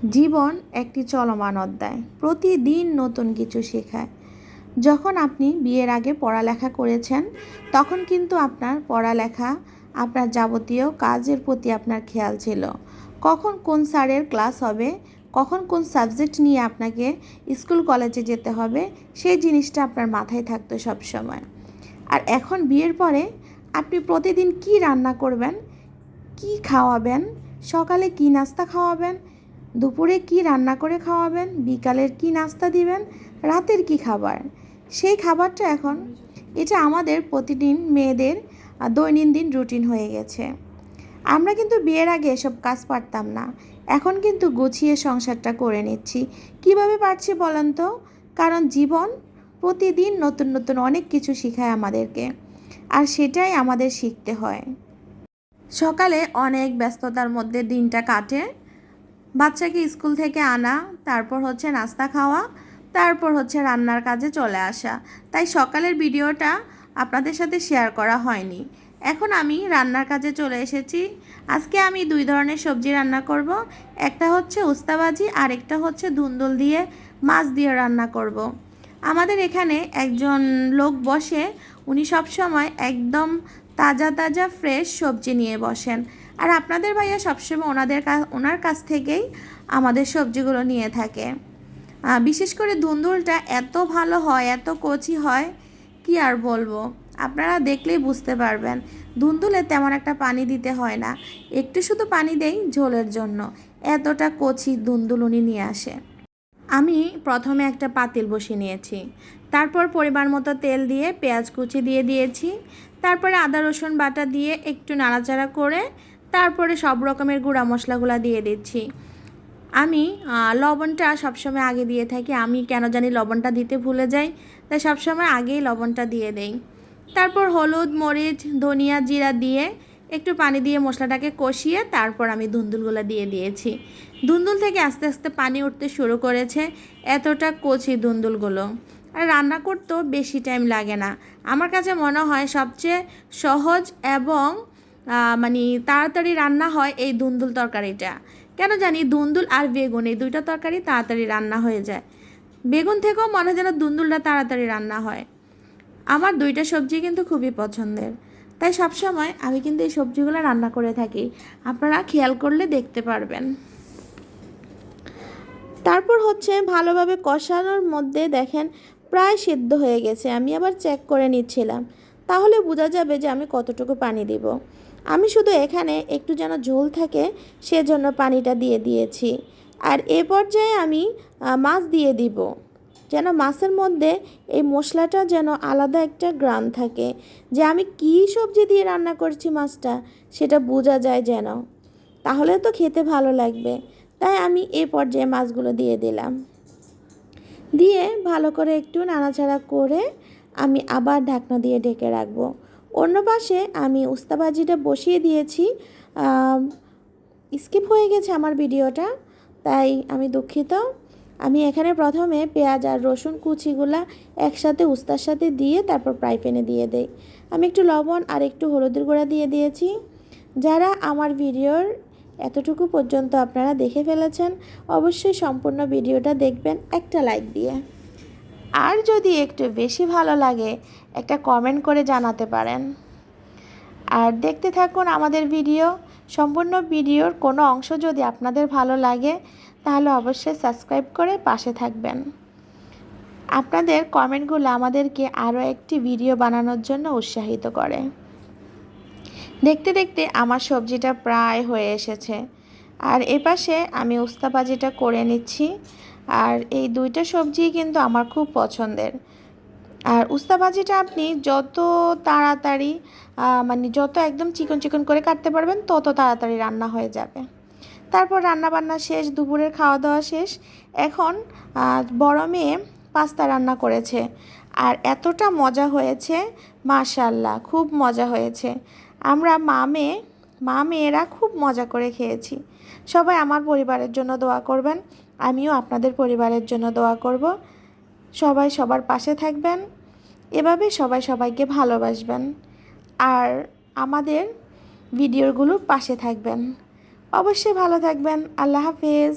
জীবন একটি চলমান অধ্যায়, প্রতিদিন নতুন কিছু শেখায়। যখন আপনি বিয়ের আগে পড়ালেখা করেছেন তখন কিন্তু আপনার পড়ালেখা, আপনার যাবতীয় কাজের প্রতি আপনার খেয়াল ছিল। কখন কোন স্যারের ক্লাস হবে, কখন কোন সাবজেক্ট নিয়ে আপনাকে স্কুল কলেজে যেতে হবে, সেই জিনিসটা আপনার মাথায় থাকতো সব সময়। আর এখন বিয়ের পরে আপনি প্রতিদিন কি রান্না করবেন, কি খাওয়াবেন, সকালে কি নাস্তা খাওয়াবেন, দুপুরে কি রান্না করে খাওয়াবেন, বিকালের কি নাস্তা দিবেন, রাতের কি খাবার, সেই খাবারটা এখন এটা আমাদের প্রতিদিন মেয়েদের দৈনন্দিন রুটিন হয়ে গেছে। আমরা কিন্তু বিয়ের আগে এসব কাজ পারতাম না, এখন কিন্তু গুছিয়ে সংসারটা করে নিচ্ছি। কিভাবে পারছি বলেন তো? কারণ জীবন প্রতিদিন নতুন নতুন অনেক কিছু শেখায় আমাদেরকে, আর সেটাই আমাদের শিখতে হয়। সকালে অনেক ব্যস্ততার মধ্যে দিনটা কাটে, বাচ্চাকে স্কুল থেকে আনা, তারপর হচ্ছে নাস্তা খাওয়া, তারপর হচ্ছে রান্নার কাজে চলে আসা। তাই সকালের ভিডিওটা আপনাদের সাথে শেয়ার করা হয়নি। এখন আমি রান্নার কাজে চলে এসেছি। আজকে আমি 2 ধরনের সবজি রান্না করব। একটা হচ্ছে উস্তাভাজি আর একটা হচ্ছে ধুন্দুল দিয়ে মাছ দিয়ে রান্না করব। আমাদের এখানে একজন লোক বসে, উনি সবসময় একদম তাজা তাজা ফ্রেশ সবজি নিয়ে বসেন। আর আপনাদের ভাইয়া সবসময় ওনার কাছ থেকেই আমাদের সবজিগুলো নিয়ে থাকে। বিশেষ করে ধুন্দুলটা এত ভালো হয়, এত কচি হয়, কি আর বলবো, আপনারা দেখলেই বুঝতে পারবেন। ধুন্দুলে তেমন একটা পানি দিতে হয় না, একটু শুধু পানি দেই ঝোলের জন্য। এতটা কচি ধুন্দুল উনি নিয়ে আসে। আমি প্রথমে একটা পাতিল বসিয়ে নিয়েছি, তারপর পরিমাণ মতো তেল দিয়ে পেঁয়াজ কুচি দিয়ে দিয়েছি, তারপরে আদা রসুন বাটা দিয়ে একটু নাড়াচাড়া করে তারপরে সব রকমের গুঁড়া মশলাগুলো দিয়ে দিচ্ছি। আমি লবণটা সবসময় আগে দিয়ে থাকি, আমি কেন জানি লবণটা দিতে ভুলে যাই, তাই সবসময় আগেই লবণটা দিয়ে দেই। তারপর হলুদ, মরিচ, ধনিয়া, জিরা দিয়ে একটু পানি দিয়ে মশলাটাকে কষিয়ে তারপর আমি ধুন্দুলগুলো দিয়ে দিয়েছি। ধুন্দুল থেকে আস্তে আস্তে পানি উঠতে শুরু করেছে, এতটা কচি ধুন্দুলগুলো। আর রান্না করতেও বেশি টাইম লাগে না। আমার কাছে মনে হয় সবচেয়ে সহজ এবং মানে তাড়াতাড়ি রান্না হয় এই ধুন্দুল তরকারিটা। কেন জানি ধুন্দুল আর বেগুন এই দুইটা তরকারি তাড়াতাড়ি রান্না হয়ে যায়। বেগুন থেকেও মনে হয় যেন ধুন্দুলটা তাড়াতাড়ি রান্না হয়। আমার দুইটা সবজি কিন্তু খুবই পছন্দের, তাই সবসময় আমি কিন্তু এই সবজিগুলো রান্না করে থাকি। আপনারা খেয়াল করলে দেখতে পারবেন। তারপর হচ্ছে ভালোভাবে কষানোর মধ্যে দেখেন প্রায় সিদ্ধ হয়ে গেছে। আমি আবার চেক করে নিচ্ছিলাম, তাহলে বোঝা যাবে যে আমি কতটুকু পানি দিব। আমি শুধু এখানে একটু যেন ঝোল থাকে সেজন্য পানিটা দিয়ে দিয়েছি। আর এ পর্যায়ে আমি মাছ দিয়ে দিব, যেন মাছের মধ্যে এই মশলাটা যেন আলাদা একটা গ্রান থাকে, যে আমি কী সবজি দিয়ে রান্না করছি মাছটা সেটা বোঝা যায় যেন, তাহলে তো খেতে ভালো লাগবে। তাই আমি এই পর্যায়ে মাছগুলো দিয়ে দিলাম, দিয়ে ভালো করে একটু নাড়াচাড়া করে আমি আবার ঢাকনা দিয়ে ঢেকে রাখবো। অন্য পাশে আমি উস্তাভাজিটা বসিয়ে দিয়েছি। স্কিপ হয়ে গেছে আমার ভিডিওটা, তাই আমি দুঃখিত। আমি এখানে প্রথমে পেঁয়াজ আর রসুন কুচিগুলা একসাথে উস্তার সাথে দিয়ে তারপর ফ্রাই প্যানে দিয়ে দেই। আমি একটু লবণ আর একটু হলুদের গুঁড়া দিয়ে দিয়েছি। যারা আমার ভিডিওর এতটুকু পর্যন্ত আপনারা দেখে ফেলেছেন, অবশ্যই সম্পূর্ণ ভিডিওটা দেখবেন একটা লাইক দিয়ে। আর যদি একটু বেশি ভালো লাগে একটা কমেন্ট করে জানাতে পারেন। আর দেখতে থাকুন আমাদের ভিডিও। সম্পূর্ণ ভিডিওর কোনো অংশ যদি আপনাদের ভালো লাগে তাহলে অবশ্যই সাবস্ক্রাইব করে পাশে থাকবেন। আপনাদের কমেন্টগুলো আমাদেরকে আরও একটি ভিডিও বানানোর জন্য উৎসাহিত করে। দেখতে দেখতে আমার সবজিটা প্রায় হয়ে এসেছে, আর এপাশে আমি উস্তাভাজিটা করে নিচ্ছি। আর এই দুইটা সবজি কিন্তু আমার খুব পছন্দের। আর উস্তাভাজিটা আপনি যত তাড়াতাড়ি মানে যত একদম চিকন চিকন করে কাটতে পারবেন তত তাড়াতাড়ি রান্না হয়ে যাবে। তারপর রান্না বান্না শেষ, দুপুরের খাওয়া দাওয়া শেষ। এখন বড় মেয়ে পাস্তা রান্না করেছে, আর এতটা মজা হয়েছে, মাশাআল্লাহ খুব মজা হয়েছে। আমরা মা মেয়েরা খুব মজা করে খেয়েছি। সবাই আমার পরিবারের জন্য দোয়া করবেন, আমিও আপনাদের পরিবারের জন্য দোয়া করব। সবাই সবার পাশে থাকবেন, এভাবে সবাই সবাইকে ভালোবাসবেন, আর আমাদের ভিডিওগুলোর পাশে থাকবেন। অবশ্যই ভালো থাকবেন। আল্লাহ হাফেজ।